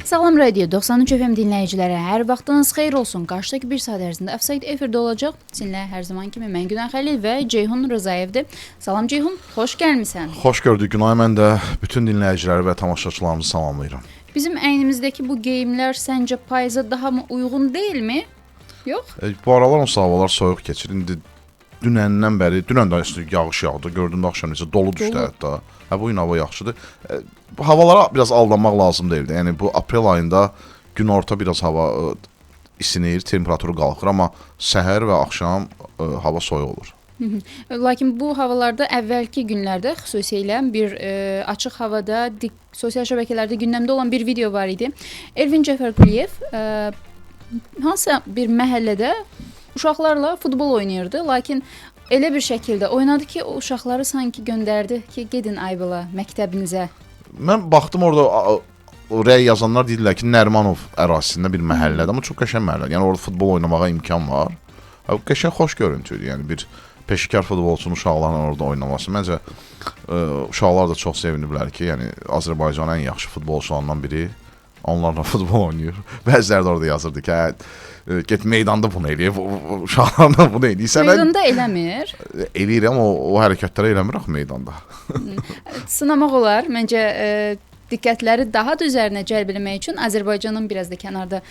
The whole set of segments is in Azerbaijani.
Salam Radio 93 FM dinləyicilərə, hər vaxtınız xeyir olsun. Qarşıdakı bir saat ərzində Offside efirdə olacaq. Sizinlə hər zaman kimi mən Günay Xəlil və Ceyhun Rızayevdir. Salam Ceyhun, xoş gəlmisən. Xoş gördük Günay, mən də bütün dinləyiciləri və tamaşaçılarımızı salamlayıram. Bizim əynimizdəki bu geyimlər səncə payıza daha mı uyğun deyilmi? Yox? Bu aralar havalar soyuq keçir. İndi dünəndən bəri, dünən də yağış yağdı. Gördüm də axşam necə dolu düşdü hətta. Bu gün hava yaxşıdır. Havalara biraz aldanmaq lazım deyildi. Yəni bu aprel ayında günorta biraz hava isinir, temperaturu qalxır, amma səhər və axşam hava soyuq olur. Lakin bu havalarda əvvəlki günlərdə xüsusilə bir açıq havada sosial şəbəkələrdə gündəmdə olan bir video var idi. Elvin Cəfərquliyev hansısa bir məhəllədə uşaqlarla futbol oynayırdı, lakin elə bir şəkildə oynadı ki, o uşaqları sanki göndərdi ki, gedin Aybəla məktəbinizə. Mən baxdım orada rəy yazanlar deyirlər ki, Nərimanov ərazisində bir məhəllədə, amma çox qəşəng məhəllədir. Yəni orada futbol oynamağa imkan var. Qəşəng xoş görüntüdür. Yəni bir peşəkar futbolçunun uşaqlarla orada oynaması. Məncə uşaqlar da çox seviniblər ki, yəni Azərbaycanın ən yaxşı futbolçularından biri onlarla futbol oynayır. Bəziləri də orada yazırdı ki, get meydanda bunu eləyib, uşaqlarla bunu eləyirsən. Meydanda eləmir. Eləyir, amma o hərəkətləri eləmir axı meydanda. Sınamaq olar. Məncə diqqətləri daha da üzərinə cəlb etmək üçün Azərbaycanın biraz da kənarda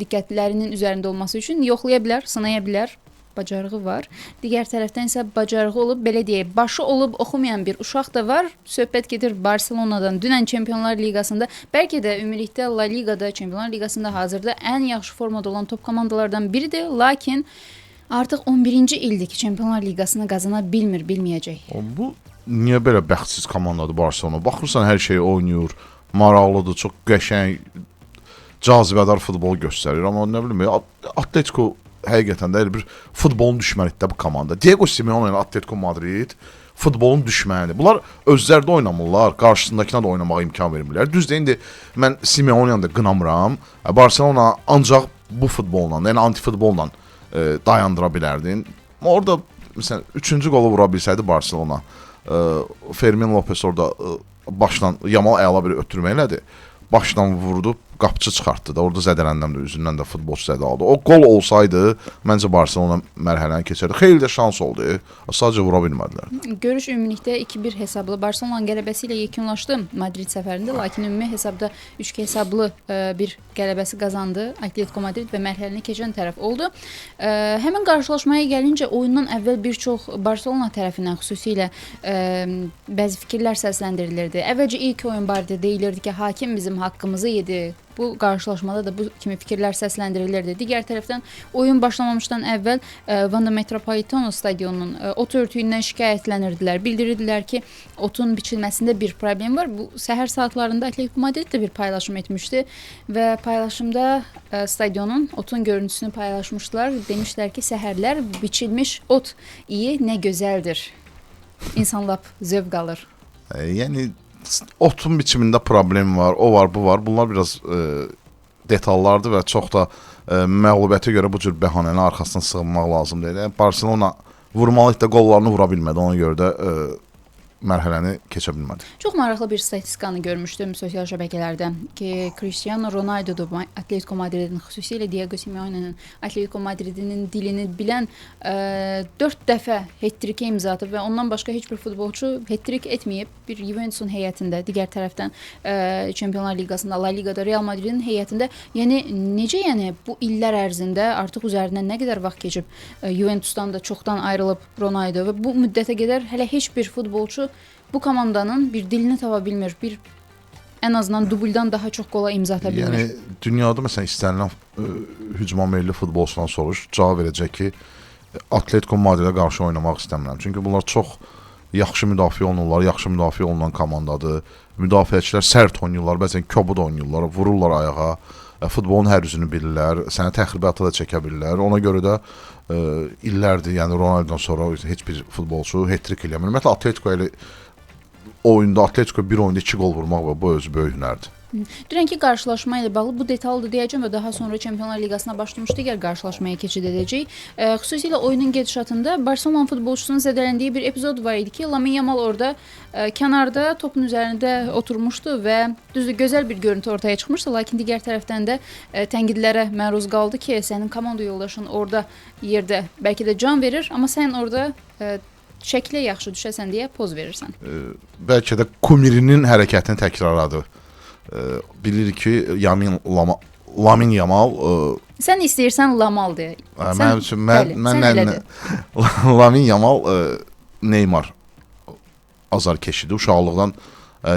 diqqətlərinin üzərində olması üçün yoxlaya bilər, sınaya bilər. Bacarığı var. Digər tərəfdən isə bacarığı olub, belə deyək, başı olub oxumayan bir uşaq da var. Söhbət gedir Barselonadan. Dünən Çempionlar Liqasında, bəlkə də ümumilikdə La Ligada, Çempionlar Liqasında hazırda ən yaxşı formada olan top komandalardan biridir. Lakin artıq 11-ci ildir ki, Çempionlar Liqasını qazana bilmir, bilməyəcək. Bu niyə belə bəxtsiz komandadır Barselona? Baxırsan hər şey oynayır, maraqlıdır, çox qəşəng, cazibədar futbol göstərir. Amma nə bilim, Atletico həqiqətən də bir futbolun düşmənidir də bu komanda. Diego Simeone ilə Atletico Madrid futbolun düşmənidir. Bunlar özləri də oynamırlar, qarşısındakına da oynamağa imkan vermirlər. Düzdür, indi mən Simeone-ni də qınamıram. Barcelona ancaq bu futbolla, yəni anti-futbolla dayandıra bilərdin. Orada məsələn 3-cü qolu vura bilsəydi Barcelona, Fermin Lopez orada başdan Yamal əla bir ötürmə elədi. Başdan vurdu, qapıçı çıxartdı da. Orada zədələndən də, üzündən də futbolçu zədə aldı. O qol olsaydı, məncə Barcelona mərhələni keçərdi. Xeyli də şans oldu. Sadəcə vura bilmədilər. Görüş ümumilikdə 2-1 hesablı Barcelonanın qələbəsi ilə yekunlaşdı Madrid səfərində. Lakin ümumi hesabda 3-2 hesablı bir qələbəsi qazandı Atletico Madrid və mərhələni keçən tərəf oldu. Həmin qarşılaşmaya gəlincə oyundan əvvəl bir çox Barcelona tərəfindən xüsusilə bəzi fikirlər səsləndirilirdi. Əvvəlcə ilk oyun barədə deyilirdi ki, hakim bizim haqqımızı yedi. Bu qarşılaşmada da bu kimi fikirlər səsləndirilirdi. Digər tərəfdən oyun başlamamışdan əvvəl Wanda Metropolitano stadionunun ot örtüyündən şikayətlənirdilər. Bildirirdilər ki, otun biçilməsində bir problem var. Bu səhər saatlarında Atletico Madrid də bir paylaşım etmişdi və paylaşımda stadionun otun görüntüsünü paylaşmışlar. Demişlər ki, səhərlər biçilmiş ot iyi, nə gözəldir. İnsan lap zövq alır. Yəni otun biçimində problem var, o var, bu var. Bunlar biraz detallardır və çox da məğlubiyyətə görə bu cür bəhanənin arxasına sığınmaq lazım deyil. Barcelona vurmalı da qollarını vura bilmədi, ona görə də mərhələni keçə bilmədi. Çox maraqlı bir statistikanı görmüşdüm sosial şəbəkələrdə ki, Cristiano Ronaldo Atletico Madridin, xüsusilə Diego Simeone'nin Atletico Madridinin dilini bilən 4 dəfə hat-trickə imza atıb və ondan başqa heç bir futbolçu hat-trick etməyib. Bir Juventusun heyətində, digər tərəfdən Çempionlar Liqasında, La Ligada Real Madridin heyətində. Yəni necə, yəni bu illər ərzində artıq üzərindən nə qədər vaxt keçib Juventusdan da çoxdan ayrılıb Ronaldo və bu müddətə qədər hələ heç bir futbolçu bu komandanın bir dilini tapa bilmir, bir ən azından dubldan daha çox qola imza ata bilmir. Yəni dünyada məsələn istənilən hücuma meyilli futbolçudan soruş, cavab verəcək ki, Atletico Madridə qarşı oynamaq istəmirəm. Çünki bunlar çox yaxşı müdafiə olunurlar, yaxşı müdafiə olunan komandadır. Müdafiəçilər sərt oynayırlar, bəzən kobud oynayırlar, vururlar ayağa. Futbolun hər üzünü bilirlər, sənə təxribatı da çəkə bilirlər. Ona görə də illərdir, yəni Ronaldo'dan sonra heç bir futbolçu hat-trick eləmir. Ümumiyyətlə Atletico ilə oyunda, Atletico bir oyunda 2 qol vurmaq və bu özü böyük hünərdir. Dünənki qarşılaşma ilə bağlı bu detallı deyəcəm və daha sonra Çempionlar Liqasına başlamış digər qarşılaşmaya keçid edəcəyik. Xüsusilə oyunun gedişatında Barselona futbolçusunun zədələndiyi bir epizod var idi ki, Lamine Yamal orada kənarda topun üzərində oturmuşdu və düzdür gözəl bir görüntü ortaya çıxmışdı, lakin digər tərəfdən də tənqidlərə məruz qaldı ki, sənin komanda yoldaşın orada yerdə bəlkə də can verir, amma sən orada şəklə yaxşı düşəsən deyə poz verirsən. Bəlkə də Kumirinin hərəkətini təkrarladı. Bilir ki, Lamine Yamal sən istəyirsən Lamal deyə. Lamine Yamal Neymar azarkeşidir. Uşaqlıqdan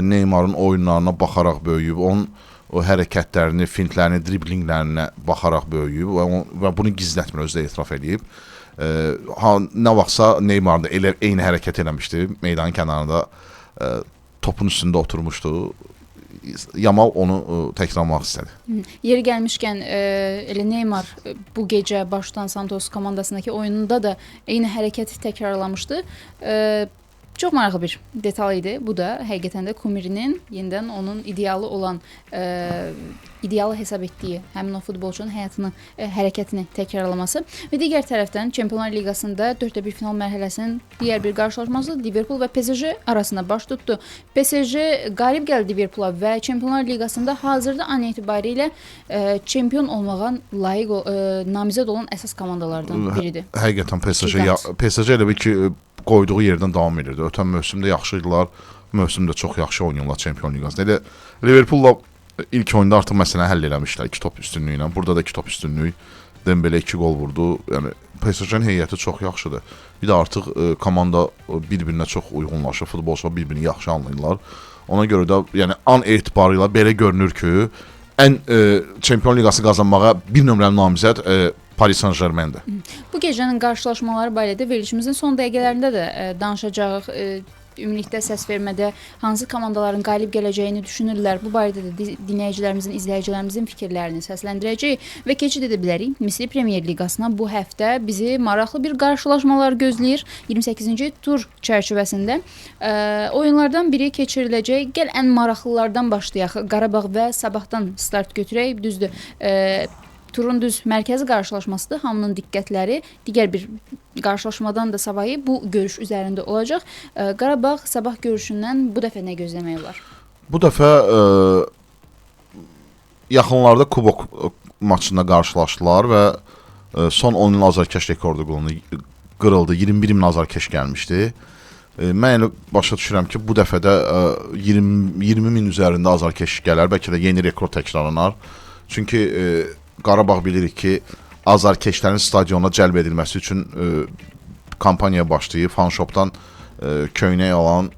Neymarın oyunlarına baxaraq böyüyüb, onun o hərəkətlərini, fintlərini, driblinglərinə baxaraq böyüyüb və bunu gizlətmir, özü də etiraf edib. Nə vaxtsa Neymar da eyni hərəkət eləmişdi. Meydanın kənarında topun üstündə oturmuşdu. Yamal onu təkrarlamaq istədi. Yeri gəlmişkən elə Neymar bu gecə başdan Santos komandasındakı oyununda da eyni hərəkəti təkrarlamışdı. Çox maraqlı bir detal idi. Bu da həqiqətən də Kumirinin yenidən onun idealı olan, idealı hesab etdiyi həmin o futbolçunun həyatını, hərəkətini təkrarlaması. Və digər tərəfdən Çempionlar Liqasında 4-1 final mərhələsinin digər bir qarşılaşması Liverpool və PSG arasında baş tutdu. PSG qalib gəldi Liverpoola və Çempionlar Liqasında hazırda an etibarilə çempion olmağa layiq, namizəd olan əsas komandalardan biridir. Həqiqətən PSG elə bir ki, qoyduğu yerdən davam edirdi. Ötən mövsümdə yaxşı idilər, mövsümdə çox yaxşı oynayırlar Çempion Liqasında. Elə Liverpoolla ilk oyunda artıq məsələni həll eləmişlər 2 top üstünlüyü ilə. Burada da 2 top üstünlüyü. Dembele 2 gol vurdu. Yəni PSG-nin heyəti çox yaxşıdır. Bir də artıq komanda bir-birinə çox uyğunlaşır, futbolçular bir-birini yaxşı anlayırlar. Ona görə də yəni an etibarıyla belə görünür ki, ən Çempion Liqası qazanmağa bir nömrəli namizəd Paris Saint-Germain'dir. Bu gecənin qarşılaşmaları barədə verilişimizin son dəqiqələrində də danışacağıq. Ümumilikdə səs vermədə hansı komandaların qalib gələcəyini düşünürlər. Bu barədə də dinləyicilərimizin, izləyicilərimizin fikirlərini səsləndirəcəyik və keçid edə bilərik. Misri Premyer Liqasına bu həftə bizi maraqlı bir qarşılaşmalar gözləyir. 28-ci tur çərçivəsində oyunlardan biri keçiriləcək. Gəl ən maraqlılardan başlayaq. Qarabağ və Sabahdan start götürək. Düzdür. Turun düz mərkəzi qarşılaşmasıdır. Hamının diqqətləri digər bir qarşılaşmadan da savayı bu görüş üzərində olacaq. Qarabağ Sabah görüşündən bu dəfə nə gözləmək olar? Bu dəfə yaxınlarda kubok maçında qarşılaşdılar və son 10 il azarkeş rekordu qırıldı. 21 min azarkeş gəlmişdi. Mən elə başa düşürəm ki, bu dəfə də 20 min üzərində azarkeş gələr. Bəlkə də yeni rekord təkrarlanar. Çünki Qarabağ bilirik ki, azarkeşlərin stadiona cəlb edilməsi üçün kampaniya başlayıb, fanshopdan köynək alan,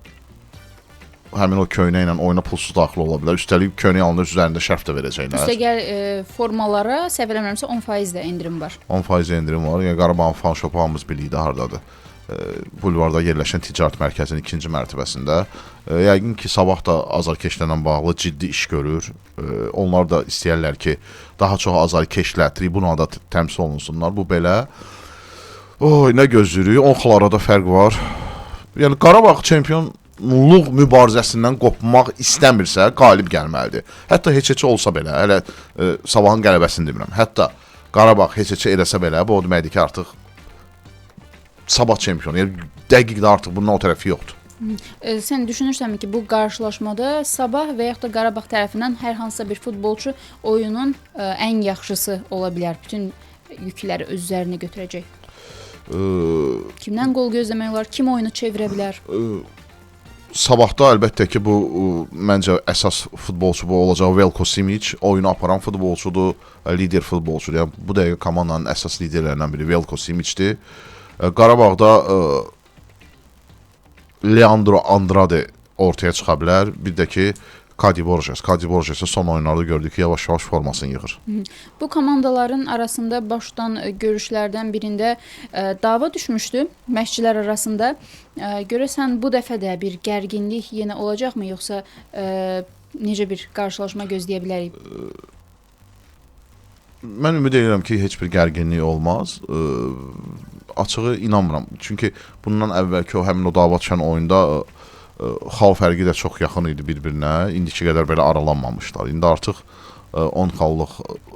həmin o köynək ilə oyuna pulsuz daxil ola bilər. Üstəlik köynək alanda üzərində şərf də verəcəklər. Üstəgəl formalara səhv eləmirəmsə 10% də endirim var. 10% endirim var. Yəni Qarabağın fanshopu hamımız bilirik də hardadır. Bulvarda yerləşən ticarət mərkəzinin 2-ci mərtəbəsində. Yəqin ki, Sabah da azarkeşlərlə bağlı ciddi iş görür. Onlar da istəyərlər ki, daha çox azarkeşlər tribunada təmsil olunsunlar. Bu belə. Nə gözləyirik? 10 xalara da fərq var. Yəni Qarabağ çempionluq mübarizəsindən qopmaq istəmirsə, qalib gəlməlidir. Hətta heç olsa belə, hələ Sabahın qələbəsini demirəm. Hətta Qarabağ heç eləsə belə, bu o deməkdir ki, artıq Sabah çempionu. Yəni dəqiqdə artıq bundan o tərəfi yoxdur. Sən düşünürsənmi ki, bu qarşılaşmada Sabah və yaxud da Qarabağ tərəfindən hər hansısa bir futbolçu oyunun ən yaxşısı ola bilər? Bütün yükləri öz üzərinə götürəcək. Kimdən qol gözləmək olar? Kim oyunu çevirə bilər? Sabahda əlbəttə ki, bu məncə əsas futbolçu bu olacaq. Veljko Simic oyunu aparan futbolçudur, lider futbolçudur. Yəni bu dəqiqə komandanın əsas liderlərindən biri Veljko Simicdir. Qarabağda Leandro Andrade ortaya çıxa bilər. Bir də ki, Kadi Borges. Kadi Borges'ı son oyunlarda gördük ki, yavaş-yavaş formasını yığır. Bu komandaların arasında başdan görüşlərdən birində dava düşmüşdü məşqçilər arasında. Görəsən bu dəfə də bir gərginlik yenə olacaqmı, yoxsa necə bir qarşılaşma gözləyə bilərik? Mən ümid edirəm ki, heç bir gərginlik olmaz. Açığı inanmıram. Çünki bundan əvvəlki həmin o dava düşən oyunda xal fərqi də çox yaxın idi bir-birinə. İndiki qədər belə aralanmamışlar. İndi artıq 10 xallıq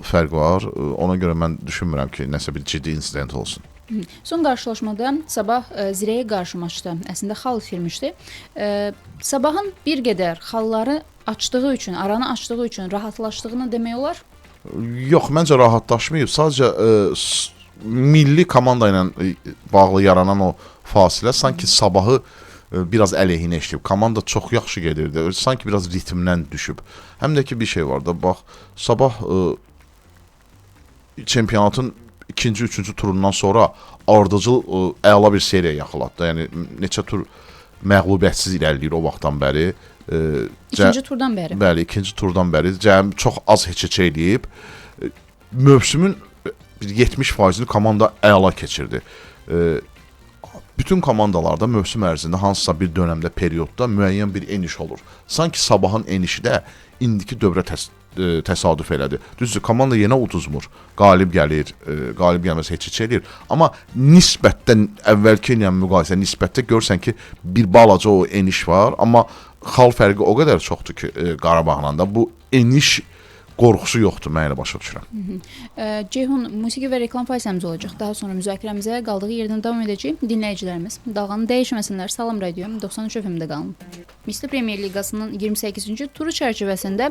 fərq var. Ona görə mən düşünmürəm ki, nəsə bir ciddi insident olsun. Son qarşılaşmada Sabah Zirəyə qarşı maçda əslində xal itirmişdi. Sabahın bir qədər xalları açdığı üçün, aranı açdığı üçün rahatlaşdığını demək olar? Yox, məncə rahatlaşmayıb. Sadəcə milli komanda ilə bağlı yaranan o fasilə sanki Sabahı biraz əleyhinə işləyib. Komanda çox yaxşı gedirdi. Sanki biraz ritmdən düşüb. Həm də ki bir şey var da, bax, Sabah çempionatın ikinci, üçüncü turundan sonra ardıcıl əla bir seriya yaxalatdı. Yəni neçə tur məğlubiyyətsiz irəliləyir o vaxtdan bəri. İkinci turdan bəri. Bəli, ikinci turdan bəri. Cəm çox az heç eləyib. Mövsümün 70%-ni komanda əla keçirdi. Bütün komandalarda mövsüm ərzində hansısa bir dönəmdə, periodda müəyyən bir eniş olur. Sanki Sabahın enişi də indiki dövrə təsadüf elədi. Düzdür, komanda yenə uduzmur. Qalib gəlir, qalib gəlməsə heç eləyir. Amma nisbətdən əvvəlki ilə müqayisə nisbətdə görsən ki, bir balaca o eniş var. Amma xal fərqi o qədər çoxdur ki, Qarabağla da bu eniş qorxusu yoxdur, mən elə başa düşürəm. Ceyhun, musiqi və reklam faizəmiz olacaq. Daha sonra müzakirəmizə qaldığı yerdən davam edəcək. Dinləyicilərimiz, dalğanı dəyişməsinlər. Salam Radio 93 FM-də qalın. Misli Premyer Liqasının 28-ci turu çərçivəsində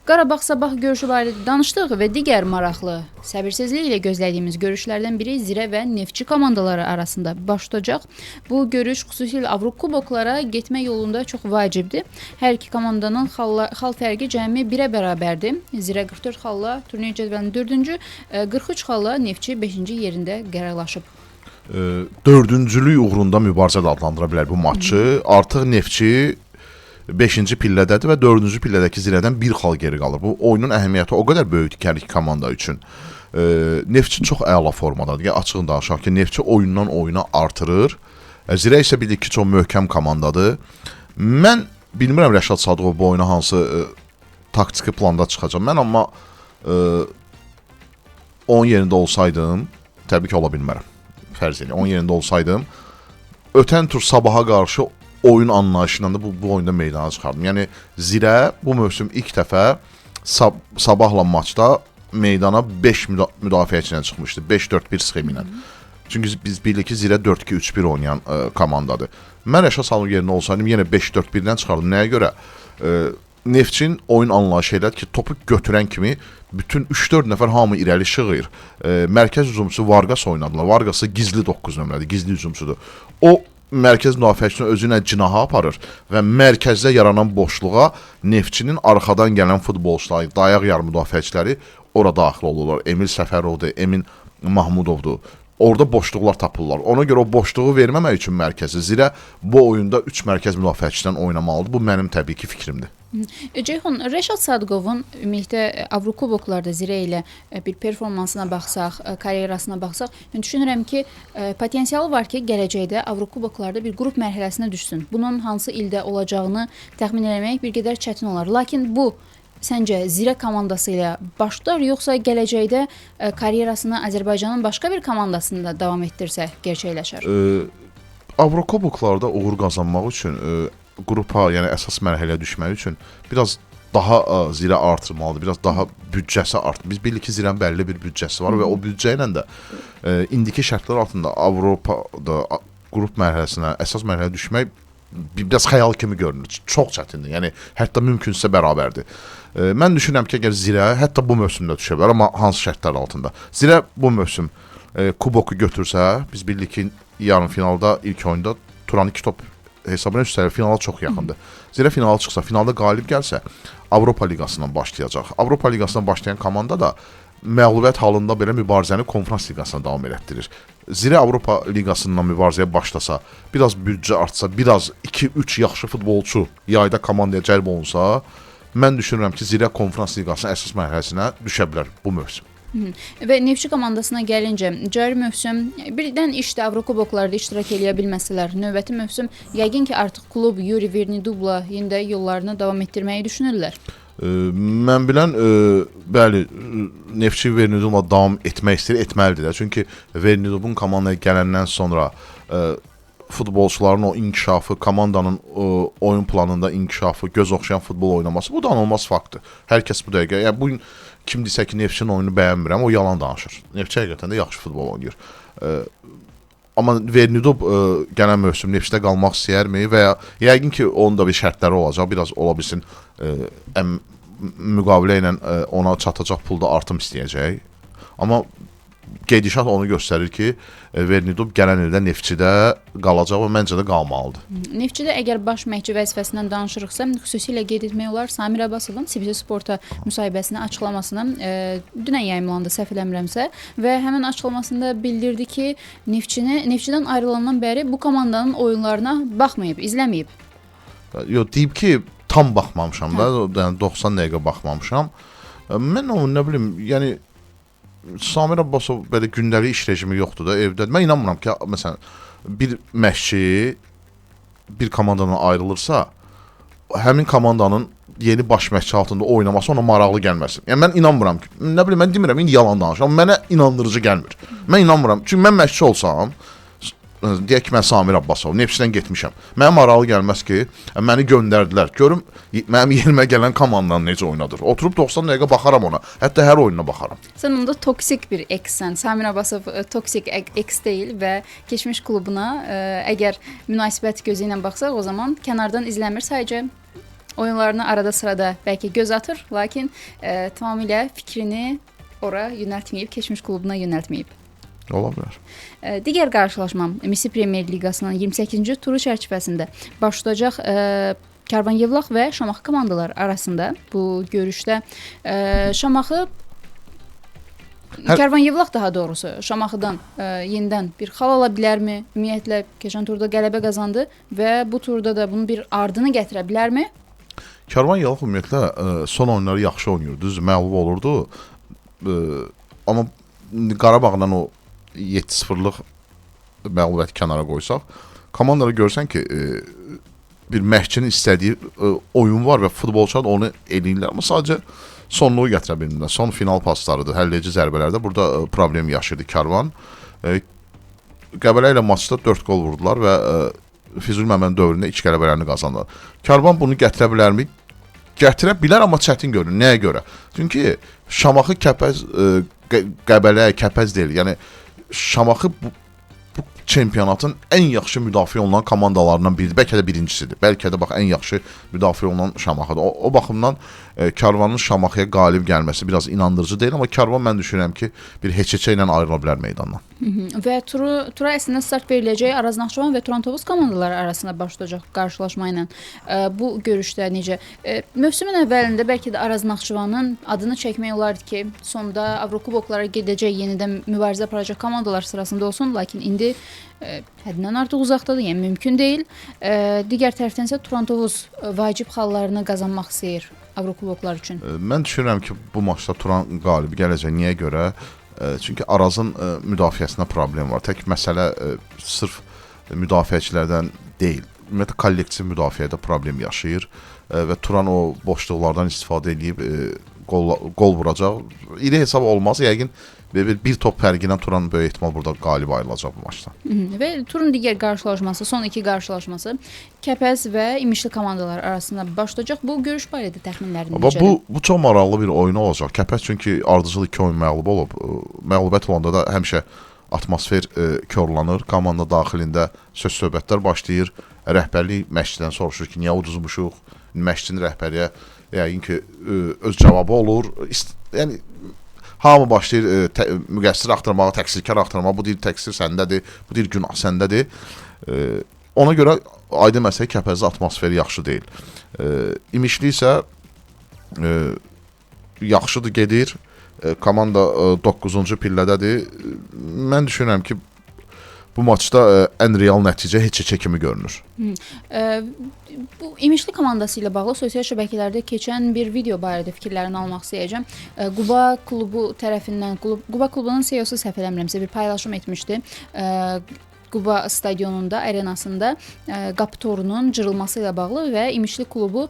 Qarabağ Sabah görüşü barədə danışdıq və digər maraqlı, səbirsizliklə gözlədiyimiz görüşlərdən biri Zirə və Neftçi komandaları arasında baş tutacaq. Bu görüş xüsusilə Avrokuboklara getmə yolunda çox vacibdir. Hər iki komandanın xal fərqi cəmi 1-ə bərabərdir. Zirə 44 xalla turnir cədvəlinin 4-cü, 43 xalla Neftçi 5-ci yerində qərarlaşıb. Dördüncülük uğrunda mübarizə də adlandıra bilər bu maçı. Artıq Neftçi 5-ci pillədədir və 4-cü pillədəki Zirədən bir xal geri qalır. Bu oyunun əhəmiyyəti o qədər böyükdür ki, hər iki komanda üçün. Neftçi çox əla formadadır. Açığın danışaq ki, Neftçi oyundan oyuna artırır. Zirə isə bildik ki, çox möhkəm komandadır. Mən bilmirəm Rəşad Sadıqov bu oyuna hansı taktiki planda çıxacaq. Mən amma 10 yerində olsaydım, təbii ki, ola bilmərəm. Fərz edin, 10 yerində olsaydım, ötən tur Sabaha qarşı oyun anlayışından da bu oyunda meydana çıxardım. Yəni, Zirə bu mövsüm ilk dəfə Sabahla maçda meydana 5 müdafiəçilə çıxmışdı. 5-4-1 sxemi ilə. Çünki biz bilirik ki, Zirə 4-2-3-1 oynayan komandadır. Mən Rəşad Sadıqov yerində olsaydım, yenə 5-4-1-dən çıxardım. Nəyə görə? Neftçinin oyun anlayışı elədir ki, topu götürən kimi bütün 3-4 nəfər hamı irəli şığıyır. Mərkəz hücumçusu Vargas oynadılar. Vargas'ı gizli 9 nömrədir, gizli hücumçudur. O mərkəz müdafiəçisini özü ilə cinaha aparır və mərkəzdə yaranan boşluğa Neftçinin arxadan gələn futbolçuları, dayaq yarı müdafiəçiləri ora daxil olurlar. Emil Səfərovdur, Emin Mahmudovdur. Orada boşluqlar tapırlar. Ona görə o boşluğu verməmək üçün mərkəzi Zirə bu oyunda 3 mərkəz müdafiəçisindən oynamalıdır. Bu mənim təbii ki fikrimdir. Ceyhun, Rəşad Sadıqovun ümumilikdə Avrokuboklarda Zirə ilə bir performansına baxsaq, karyerasına baxsaq, düşünürəm ki, potensialı var ki, gələcəkdə Avrokuboklarda bir qrup mərhələsinə düşsün. Bunun hansı ildə olacağını təxmin etmək bir qədər çətin olar. Lakin bu səncə Zirə komandası ilə başlar, yoxsa gələcəkdə karyerasını Azərbaycanın başqa bir komandasında davam etdirsə gerçəkləşər? Avrokuboklarda uğur qazanmaq üçün qrupa, yəni əsas mərhələyə düşmək üçün biraz daha Zirə artırmalıdır, biraz daha büdcəsi artır. Biz bilirik ki, Zirənin bəlli bir büdcəsi var və o büdcə ilə də indiki şərtlər altında Avropada qrup mərhələsinə, əsas mərhələyə düşmək biraz xəyal kimi görünür. Çox çətindir. Yəni hətta mümkünsə bərabərdir. Mən düşünürəm ki, əgər Zirə hətta bu mövsümdə düşə bilər, amma hansı şərtlər altında? Zirə bu mövsüm kuboku götürsə, biz bilirik ki, yarın finalda ilk oyunda Turan 2 top hesabına üstəlik finala çox yaxındır. Zirə finala çıxsa, finalda qalib gəlsə, Avropa Liqasından başlayacaq. Avropa Liqasından başlayan komanda da məğlubiyyət halında belə mübarizəni Konferans Liqasına davam elətdirir. Zirə Avropa Liqasından mübarizəyə başlasa, biraz büdcə artsa, biraz 2-3 yaxşı futbolçu yayda komandaya cəlb olunsa, mən düşünürəm ki, Zirə Konferans Liqasının əsas mərhələsinə düşə bilər bu mövsüm. Və Neftçi komandasına gəlincə, cari mövsüm birdən işdə Avrokuboklarda iştirak eləyə bilməsələr, növbəti mövsüm yəqin ki, artıq klub Yuri Vernidubla yenə də yollarını davam etdirməyi düşünürlər. Mən bilən, bəli, Neftçi Vernidubla davam etmək istəyir, etməlidir də. Çünki Vernidubun komandaya gələndən sonra futbolçuların o inkişafı, komandanın oyun planında inkişafı, göz oxşayan futbol oynaması bu danılmaz faktdır. Hər kəs bu dəqiqə, yəni bu gün kim desə ki, Neftçinin oyunu bəyənmirəm, o yalan danışır. Neftçi həqiqətən də yaxşı futbol oynayır. Amma Vernidub gələn mövsüm Neftçidə qalmaq istəyərmi və ya yəqin ki, onun da bir şərtləri olacaq, biraz ola bilsin müqavilə ilə ona çatacaq pulda artım istəyəcək. Amma gedişat onu göstərir ki, Vernidub gələn ildə Neftçidə qalacaq və məncə də qalmalıdır. Neftçidə əgər baş məşqçi vəzifəsindən danışırıqsa, xüsusilə qeyd etmək olar Samir Abbasovun CBC Sporta müsahibəsinin açıqlamasına dünən yayımlandı, səhv eləmirəmsə, və həmin açıqlamasında bildirdi ki, Neftçidən ayrılandan bəri bu komandanın oyunlarına baxmayıb, izləməyib. Yox, deyib ki, tam baxmamışam da, yəni 90 dəqiqə baxmamışam. Mən onu nə bilim, yəni Samir Abbasov belə gündəlik iş rejimi yoxdur da evdə. Mən inanmıram ki, məsələn, bir məşqçi bir komandadan ayrılırsa, həmin komandanın yeni baş məşqçi altında oynaması ona maraqlı gəlməsin. Yəni mən inanmıram ki, nə bilim, mən demirəm, indi yalan danışıram, mənə inandırıcı gəlmir. Mən inanmıram. Çünki mən məşqçi olsam, deyək ki, mən Samir Abbasov, Neftçidən getmişəm. Mənə maraqlı gəlməz ki, məni göndərdilər. Görüm, mənim yerimə gələn komandanın necə oynadır. Oturub 90 dəqiqə baxaram ona. Hətta hər oyununa baxaram. Sən onda toksik bir eksən. Samir Abbasov toksik eks deyil və keçmiş klubuna əgər münasibət gözü ilə baxsaq, o zaman kənardan izləmir, sadəcə oyunlarına arada sırada bəlkə göz atır, lakin tamamilə fikrini ora yönəltməyib, keçmiş klubuna yönəltməyib. Ola bilər. Digər qarşılaşma Misir Premyer Liqasının 28-ci turu çərçivəsində baş tutacaq Karvan Yevlax və Şamaxı komandaları arasında. Bu görüşdə Karvan Yevlax daha doğrusu Şamaxıdan yenidən bir xal ala bilərmi? Ümumiyyətlə keçən turda qələbə qazandı və bu turda da bunun bir ardını gətirə bilərmi? Karvan Yevlax ümumiyyətlə son oyunları yaxşı oynayırdı, düz məğlub olurdu. Amma Qarabağdan o 7-0-lıq məğlubiyyəti kənara qoysaq, komandaları görsən ki, bir məşqçinin istədiyi oyun var və futbolçular onu eləyirlər, amma sadəcə sonluğu gətirə bilmirlər. Son final paslarıdır, həlləyici zərbələrdə burada problem yaşayırdı Karvan. Qəbələ ilə maçda 4 qol vurdular və Füzuli Məmmənin dövründə 2 qələbələrini qazandılar. Karvan bunu gətirə bilərmi? Gətirə bilər, amma çətin görünür. Nəyə görə? Çünki Şamaxı, Kəpəz, Qəbələ, Kəpəz deyil. Yəni Şamaxı bu çempionatın ən yaxşı müdafiə olunan komandalarından biridir. Bəlkə də birincisidir. Bəlkə də bax ən yaxşı müdafiə olunan Şamaxıdır. O baxımdan Karvanın Şamaxıya qalib gəlməsi biraz inandırıcı deyil, amma Karvan mən düşünürəm ki, bir heç-heçə ilə ayrıla bilər meydandan. Və tura əslində start veriləcək Araz Naxçıvan və Turan Tovuz komandaları arasında baş tutacaq qarşılaşma ilə. Bu görüşdə necə? Mövsümün əvvəlində bəlkə də Araz Naxçıvanın adını çəkmək olardı ki, sonda Avrokuboklara gedəcək, yenidən mübarizə aparacaq komandalar sırasında olsun, lakin indi həddindən artıq uzaqdadır, yəni mümkün deyil. Digər tərəfdən isə Turan Tovuz vacib xallarını qazanmaq istəyir Avrokuboklar üçün. Mən düşünürəm ki, bu maçda Turan qalibi gələcək. Niyə görə? Çünki Arazın müdafiəsində problem var. Tək məsələ sırf müdafiəçilərdən deyil. Ümumiyyətlə kollektiv müdafiədə problem yaşayır və Turan o boşluqlardan istifadə edib gol vuracaq. İri hesab olmaz. Yəqin bir top fərqi ilə Turan böyük ehtimal burada qalib ayrılacaq bu maçda. Və turun digər qarşılaşması, son iki qarşılaşması Kəpəz və İmişli komandalar arasında baş tutacaq. Bu görüş barədə təxminlərin necədir? Bu çox maraqlı bir oyun olacaq. Kəpəz çünki ardıcıl 2 oyun məğlub olub. Məğlubiyyət olanda da həmişə atmosfer korlanır. Komanda daxilində söz-söhbətlər başlayır. Rəhbərlik məşqçidən soruşur ki, niyə uduzmuşuq? Məşqçinin rəhbəriyə yəqin ki, öz cavabı olur. Yəni hamı başlayır müqəssir axtarmağa, təqsirkar axtarmağa. Bu deyir təqsir səndədir, bu deyir günah səndədir. Ona görə aydın məsələ Kəpəzdə atmosferi yaxşı deyil. İmişli isə yaxşıdır, gedir. Komanda 9-cu pillədədir. Mən düşünürəm ki, bu maçda ən real nəticə heç-heçə kimi görünür. Bu İmişli komandası ilə bağlı sosial şəbəkələrdə keçən bir video barədə fikirlərini almaq istəyəcəm. Quba klubu tərəfindən, Quba klubunun CEO-su səhv eləmirəmsə bir paylaşım etmişdi. Quba stadionunda, arenasında qapı torunun cırılması ilə bağlı və İmişli klubu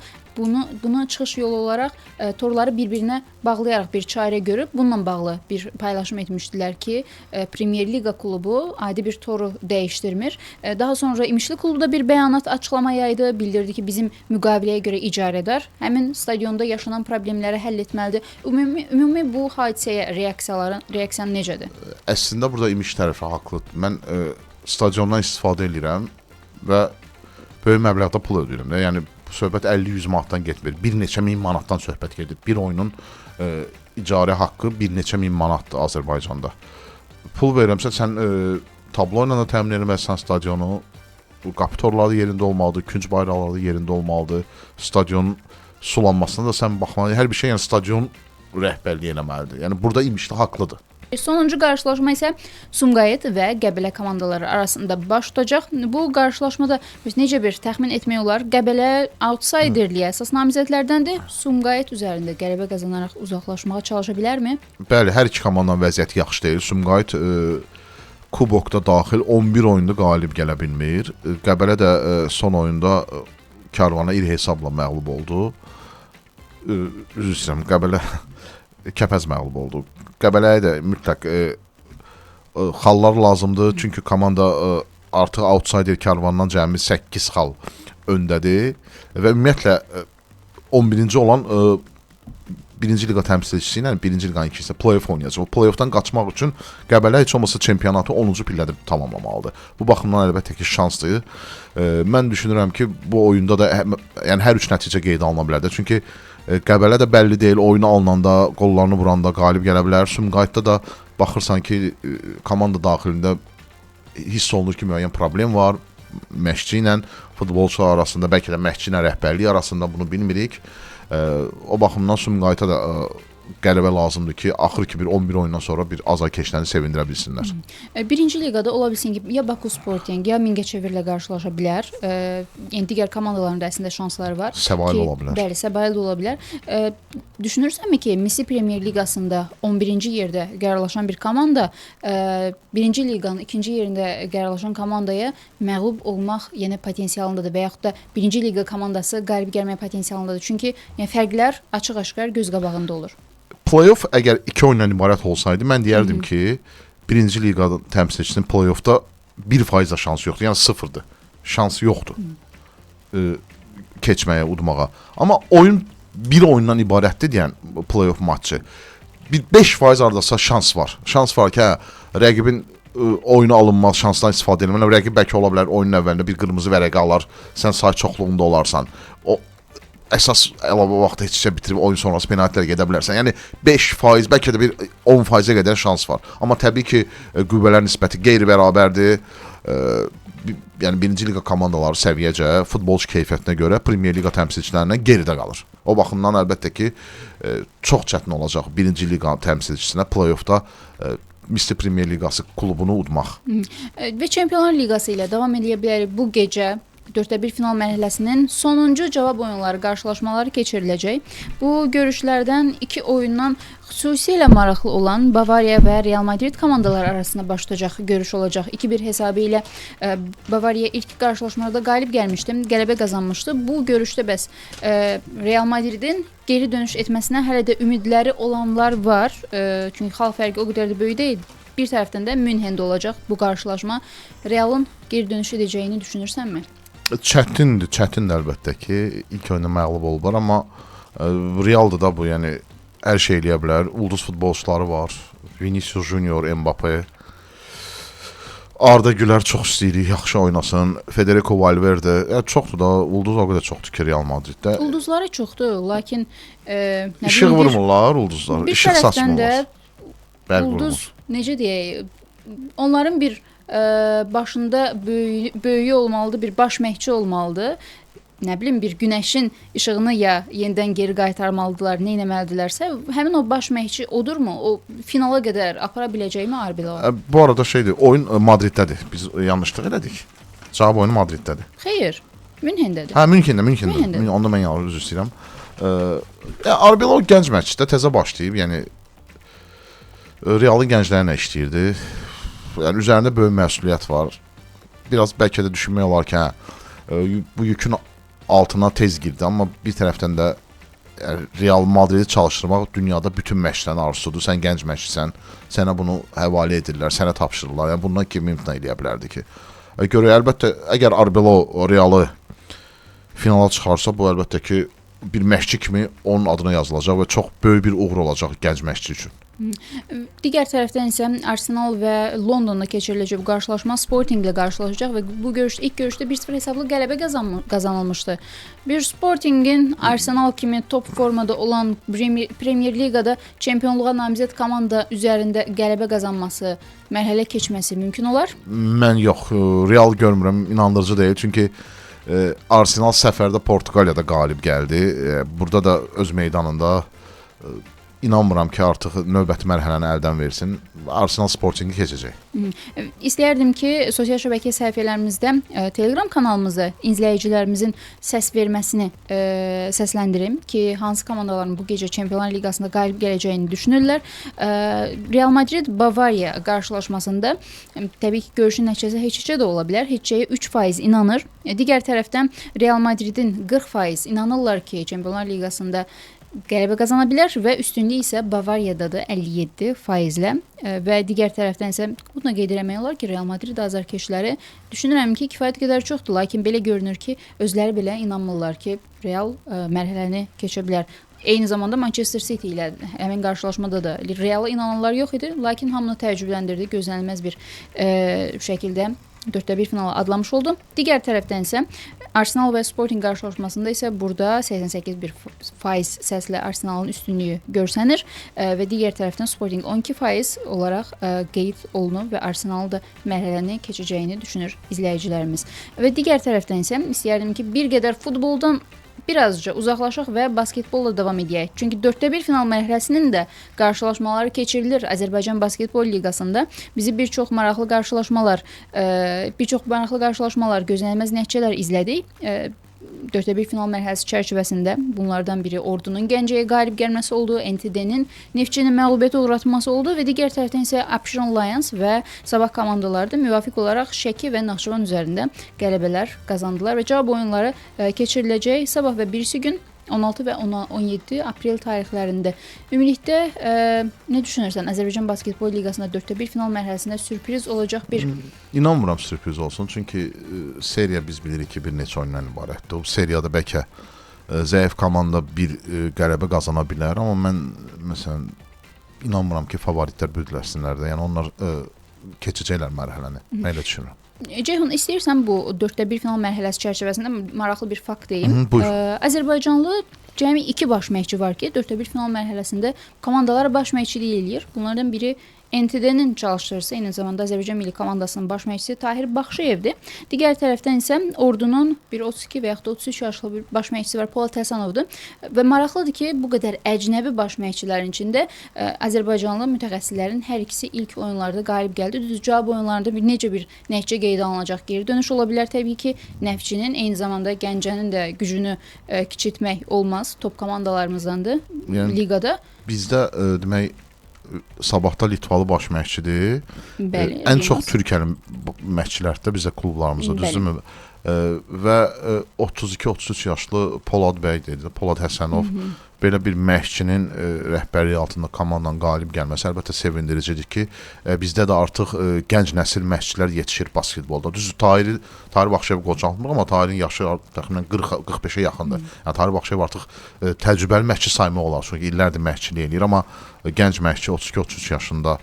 bunu çıxış yolu olaraq torları bir-birinə bağlayaraq bir çarə görüb bununla bağlı bir paylaşım etmişdilər ki, Premyer Liqa klubu adi bir toru dəyişdirmir. Daha sonra İmişli klubu da bir bəyanat açıqlama yaydı, bildirdi ki, bizim müqaviləyə görə icarədar həmin stadionda yaşanan problemləri həll etməlidir. Ümumi bu hadisəyə reaksiyan necədir? Əslində burada İmiş tərəfi haqlıdır. Mən stadiondan istifadə edirəm və böyük məbləğdə pul ödəyirəm də. Yəni söhbət 50-100 manatdan getmir. Bir neçə min manatdan söhbət gedir. Bir oyunun icarə haqqı bir neçə min manatdır Azərbaycanda. Pul verirəmsə sən tablo ilə də təmin etməlisən stadionu. Bu qapı torları yerində olmalıdır, künc bayraqları yerində olmalıdır. Stadionun sulanmasına da sən baxmalısın. Hər bir şey yəni stadion rəhbərliyi eləməlidir. Yəni burada İmişli haqlıdır. Sonuncu qarşılaşma isə Sumqayıt və Qəbələ komandaları arasında baş tutacaq. Bu qarşılaşmada biz necə bir təxmin etmək olar? Qəbələ outsiderliyə əsas namizədlərdəndir. Sumqayıt üzərində qələbə qazanaraq uzaqlaşmağa çalışa bilərmi? Bəli, hər iki komandanın vəziyyəti yaxşı deyil. Sumqayıt kubokda daxil 11 oyunda qalib gələ bilmir. Qəbələ də son oyunda Karvana iri hesabla məğlub oldu. Üzr istəyirəm, Qəbələ Kəpəz məğlub oldu. Qəbələyə də mütləq xallar lazımdır. Çünki komanda artıq outsider Karvandan cəmi 8 xal öndədir və ümumiyyətlə 11-ci olan 1-ci liqa təmsilçisi ilə 1-ci liqanın ikincisi play-off oynayacaq. O play-offdan qaçmaq üçün Qəbələ heç olmasa çempionatı 10-cu pillədə tamamlamalıdır. Bu baxımdan əlbəttə ki, şansdır. Mən düşünürəm ki, bu oyunda da yəni hər üç nəticə qeydə alına bilər də. Çünki Qəbələ də bəlli deyil, oyunu alınanda, qollarını vuranda qalib gələ bilər. Sumqayıtda da baxırsan ki, komanda daxilində hiss olunur ki, müəyyən problem var. Məşqçi ilə futbolçular arasında, bəlkə də məşqçi ilə rəhbərlik arasında bunu bilmirik. O baxımdan Sumqayıta da qələbə lazımdır ki, axır ki bir 11 oyundan sonra bir azarkeşləri sevindirə bilsinlər. Birinci liqada ola bilsin ki, ya Baku Sporting, ya Mingəçevir ilə qarşılaşa bilər. Yəni digər komandaların da əslində şansları var. Səbail ola bilər. Bəli, Səbail də ola bilər. Düşünürsənmi ki, Misli Premyer Liqasında 11-ci yerdə qərarlaşan bir komanda 1-ci liqanın 2-ci yerində qərarlaşan komandaya məğlub olmaq yenə potensialındadır və yaxud da 1-ci liqa komandası qalib gəlmək potensialındadır. Çünki yəni fərqlər açıq-aşkar göz qabağında olur. Play-off əgər 2 oyundan ibarət olsaydı, mən deyərdim ki, 1-ci liqa təmsilçisinin play-offda 1% da şansı yoxdur. Yəni sıfırdır. Şansı yoxdur. Keçməyə, udmağa. Amma oyun bir oyundan ibarətdir deyən play-off matçı. Bir 5% ardasa şans var. Şans var ki, rəqibin oyunu alınmaz, şansdan istifadə edilməli. Rəqib bəlkə ola bilər oyunun əvvəlində bir qırmızı vərəqə alar, sən say çoxluğunda olarsan. O əsas əlavə vaxtda heç bitirib oyun sonrası penaltilərə gedə bilərsən. Yəni 5%, bəlkə də bir 10%-ə qədər şans var. Amma təbii ki, qüvvələr nisbəti qeyri-bərabərdir. Yəni 1-ci liqa komandaları səviyyəcə, futbolçu keyfiyyətinə görə Premyer Liqa təmsilçilərindən geridə qalır. O baxımdan əlbəttə ki, çox çətin olacaq 1-ci liqa təmsilçisinə play-offda Misli Premyer Liqası klubunu udmaq. Və Çempionlar Liqası ilə davam edə bilərik. Bu gecə 4-1 final mərhələsinin sonuncu cavab oyunları, qarşılaşmaları keçiriləcək. Bu görüşlərdən 2 oyundan xüsusilə maraqlı olan Bavariya və Real Madrid komandaları arasında baş tutacaq görüş olacaq. 2-1 hesabı ilə Bavariya ilk qarşılaşmada qalib gəlmişdi, qələbə qazanmışdı. Bu görüşdə bəs Real Madridin geri dönüş etməsinə hələ də ümidləri olanlar var. Çünki xal fərqi o qədər də böyük deyil. Bir tərəfdən də Münhendə olacaq bu qarşılaşma. Realın geri dönüş edəcəyini düşünürsənmi? Çətindir əlbəttə ki, ilk oyunda məğlub olublar, amma Realdır da bu, yəni hər şey eləyə bilər. Ulduz futbolçuları var, Vinicius Junior, Mbappé, Arda Güler çox istəyirik, yaxşı oynasın, Federico Valverde, çoxdur da, ulduz o qədər çoxdur ki Real Madriddə. Ulduzları çoxdur, lakin İşıq vurmurlar ulduzlar, işıq saçmırlar. Bir tərəfdən də ulduz, necə deyək, onların bir başında böyüyü olmalıdır, bir baş məhçi olmalıdır. Nə bilim, bir günəşin işığını ya yenidən geri qaytarmalıdırlar, nə etməlidirlərsə, həmin o baş məhçi odurmu? O finala qədər apara biləcəkmi Arbeloa? Bu arada şeydir, oyun Madriddədir. Biz yanlışlıq elədik. Cavab oyunu Madriddədir. Xeyr, Münhendədir. Hə, Münhendə. Onda mən yanlış üzr istəyirəm. Arbeloa gənc məşqçidə təzə başlayıb, yəni Realın gənclərlə işləyirdi. Yəni üzərində böyük məsuliyyət var. biraz bəlkə də düşünmək olar ki, bu yükün altına tez girdi, amma bir tərəfdən də Real Madridi çalışdırmaq dünyada bütün məşqlərin arzusudur. Sən gənc məşqçisən, sənə bunu həvalə edirlər, sənə tapşırırlar. Yəni bundan kim imtina edə bilərdi ki? Görə əlbəttə əgər Arbeloa Realı finala çıxarsa, bu əlbəttə ki bir məşqçi kimi onun adına yazılacaq və çox böyük bir uğur olacaq gənc məşqçi üçün. Digər tərəfdən isə Arsenal və Londonda keçiriləcək bu qarşılaşma Sporting ilə qarşılaşacaq və bu ilk görüşdə 1-0 hesablı qələbə qazanılmışdı. Bir Sportingin Arsenal kimi top formada olan Premier Liqada çempionluğa namizəd komanda üzərində qələbə qazanması, mərhələ keçməsi mümkün olar? Mən yox, real görmürəm, inandırıcı deyil. Çünki Arsenal səfərdə Portuqaliyada qalib gəldi. Burada da öz meydanında inanmıram ki, artıq növbəti mərhələni əldən versin. Arsenal Sportingi keçəcək. İstəyərdim ki, sosial şəbəkə səhifələrimizdə, Telegram kanalımızda izləyicilərimizin səs verməsini səsləndirim ki, hansı komandaların bu gecə Çempionlar Liqasında qalib gələcəyini düşünürlər. Real Madrid Bavariya qarşılaşmasında təbii ki, görüşün nəticəsi heç-heçə də ola bilər. Heç-heçəyə 3% inanır. Digər tərəfdən Real Madridin 40% inanırlar ki, Çempionlar Liqasında qələbə qazana bilər və üstünlük isə Bavariyadadır 57%-lə və digər tərəfdən isə bunu qeyd etmək olar ki, Real Madrid azarkeşləri düşünürəm ki, kifayət qədər çoxdur, lakin belə görünür ki, özləri belə inanmırlar ki, Real mərhələni keçə bilər. Eyni zamanda Manchester City ilə həmin qarşılaşmada da Reala inananlar yox idi, lakin hamını təəccübləndirdi, gözlənilməz bir şəkildə 4-1 finala adlamış oldu. Digər tərəfdən isə Arsenal və Sporting qarşılaşmasında isə burada 88% səslə Arsenalın üstünlüyü görsənir və digər tərəfdən Sporting 12% olaraq qeyd olunub və Arsenal da mərhələni keçəcəyini düşünür izləyicilərimiz. Və digər tərəfdən isə istəyərdim ki, bir qədər futboldan birazca uzaqlaşaq və basketbolla davam edək. Çünki 4-1 final mərhələsinin də qarşılaşmaları keçirilir Azərbaycan Basketbol Liqasında. Bizi bir çox maraqlı qarşılaşmalar, gözlənilməz nəticələr izlədik. 4-1 final mərhələsi çərçivəsində bunlardan biri Ordunun Gəncəyə qalib gəlməsi oldu, NTD-nin Neftçinin məğlubiyyətə uğratması oldu və digər tərəfdən isə Abşeron Lions və Sabah komandaları da müvafiq olaraq Şəki və Naxçıvan üzərində qələbələr qazandılar və cavab oyunları keçiriləcək sabah və birisi gün 16 və 17 aprel tarixlərində. Ümumilikdə nə düşünürsən? Azərbaycan Basketbol Liqasında 4-1 final mərhələsində sürpriz olacaq bir... İnanmıram sürpriz olsun. Çünki seriya biz bilirik ki, bir neçə oyundan ibarətdir. O seriyada bəlkə zəif komanda bir qələbə qazana bilər. Amma mən, məsələn, inanmıram ki, favoritlər büdüləsinlər də. Yəni, onlar keçəcəklər mərhələni. Mən elə düşünürəm. Ceyhun, istəyirsən bu 4-1 final mərhələsi çərçivəsində maraqlı bir fakt deyim. Azərbaycanlı cəmi 2 baş məşqçi var ki, 4-1 final mərhələsində komandalara baş məşqçilik eləyir. Bunlardan biri NTD-nin çalışdırıcısı, eyni zamanda Azərbaycan Milli Komandasının baş məşqçisi Tahir Baxşıyevdir. Digər tərəfdən isə Ordunun bir 32 və yaxud da 33 yaşlı bir baş məşqçisi var, Polad Həsənovdur. Və maraqlıdır ki, bu qədər əcnəbi baş məşqçilərin içində Azərbaycanlı mütəxəssislərin hər ikisi ilk oyunlarda qalib gəldi. Düz cavab oyunlarında necə bir nəticə qeydə alınacaq, geri dönüş ola bilər təbii ki, Nəfçinin, eyni zamanda Gəncənin də gücünü kiçiltmək olmaz. Top komandalarımızdandır liqada. Bizdə demək Sabahda Litvalı baş məşqçidir. Bəli, ən çox Türkiyəli məşqçilər də bizə klublarımızda, düzdürmü? Və 32-33 yaşlı Polad bəy dedi, Polad Həsənov. Belə bir məşqçinin rəhbərliyi altında komandanın qalib gəlməsi əlbəttə sevindiricidir ki, bizdə də artıq gənc nəsil məşqçilər yetişir basketbolda. Düzdür, Tahir Baxşıyev qocaltmır, amma Tahirin yaşı təxminən 40-45-ə yaxındır. Yəni Tahir Baxşıyev artıq təcrübəli məşqçi saymaq olar, çünki illərdir məşqçilik eləyir, amma gənc məşqçi 32-33 yaşında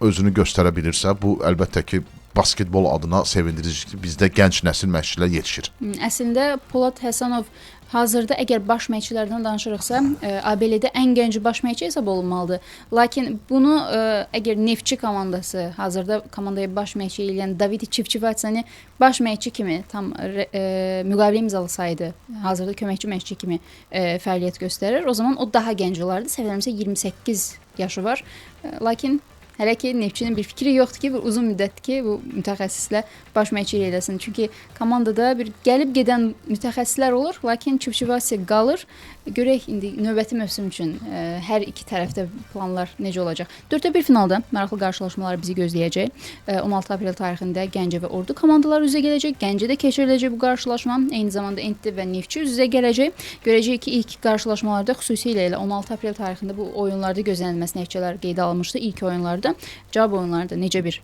özünü göstərə bilirsə, bu əlbəttə ki, basketbol adına sevindiricidir ki, bizdə gənc nəsil məşqçilər yetişir. Əslində Polad Həsənov hazırda əgər baş məşqçilərdən danışırıqsa, ABL-də ən gənc baş məşqçi hesab olunmalıdır. Lakin bunu əgər Neftçi komandası hazırda komandaya baş məşqçi eləyən David Çivçivatsani baş məşqçi kimi tam müqavilə imzalasaydı, hazırda köməkçi məşqçi kimi fəaliyyət göstərir, o zaman o daha gənc olardı. Səviyyəmizə 28 yaşı var. Lakin Hələ ki Neftçinin bir fikri yoxdur ki, bir uzun müddətdir ki, bu mütəxəssislə baş məşqçilik eləsin. Çünki komandada bir gəlib gedən mütəxəssislər olur, lakin Çivçivasi qalır. Görək indi növbəti mövsüm üçün hər iki tərəfdə planlar necə olacaq. 4-1 finalda maraqlı qarşılaşmalar bizi gözləyəcək. 16 aprel tarixində Gəncə və Ordu komandaları üzə gələcək. Gəncədə keçiriləcək bu qarşılaşma. Eyni zamanda Entdi və Neftçi üzə gələcək. Görəcəyik ki, ilk qarşılaşmalarda xüsusilə elə 16 aprel tarixində bu oyunlarda gözlənilməsi nəticələr qeydə alınmışdı. İlk oyunlarda, cavab oyunlarda necə bir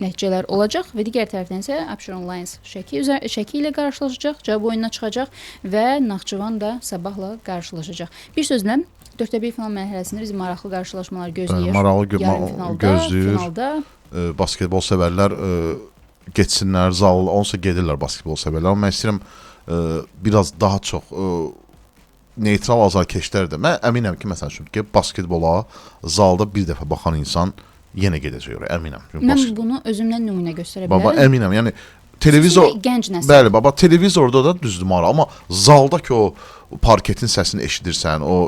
nəticələr olacaq və digər tərəfdən isə Abşeron Lions Şəki ilə qarşılaşacaq, cavab oyununa çıxacaq və Naxçıvan da Sabahla qarşılaşacaq. Bir sözlə 4-1 final mərhələsində bizi maraqlı qarşılaşmalar gözləyir. Maraqlı gözləyir. Finalda basketbol sevərlər getsinlər, zal, onsa gedirlər basketbol sevərlər. Amma mən istəyirəm biraz daha çox neytral azarkeşlərdir. Mən əminəm ki, məsəl üçün ki, basketbola zalda bir dəfə baxan insan yenə gedəcək, əminəm. Mən bunu özümdən nümunə göstərə bilərəm. Baba, əminəm, yəni televizor, gənc nəsil. Bəli, baba, televizorda da düzdür maraq, amma zaldakı o parketin səsini eşidirsən, o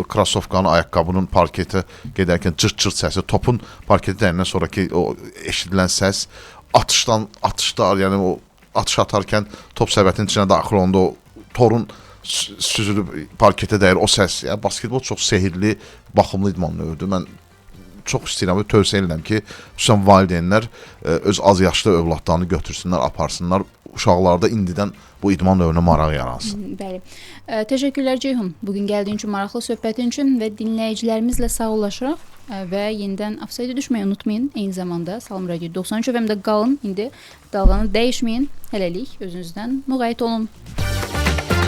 krasovkanın, ayaqqabının parketə gedərkən cırt-cırt səsi, topun parketə dəyəndən sonraki o eşidilən səs, atışlar, yəni o atış atarkən top səbətin içinə daxil olanda o torun süzülüb parketə dəyir o səs. Yəni basketbol çox sehirli, baxımlı idman növüdür. Mən çox istəyirəm və tövsiyə edirəm ki, xüsusən valideynlər öz az yaşlı övladlarını götürsünlər, aparsınlar. Uşaqlarda indidən bu idman növünə maraq yaransın. Bəli. Təşəkkürlər Ceyhun. Bugün gəldiyin üçün, maraqlı söhbətin üçün və dinləyicilərimizlə sağollaşırıq və yenidən ofsayda düşməyi unutmayın. Eyni zamanda Salam Radio 93 FM-də qalın. İndi dalğanı dəyişməyin. Hələlik özünüzdən müğayət olun.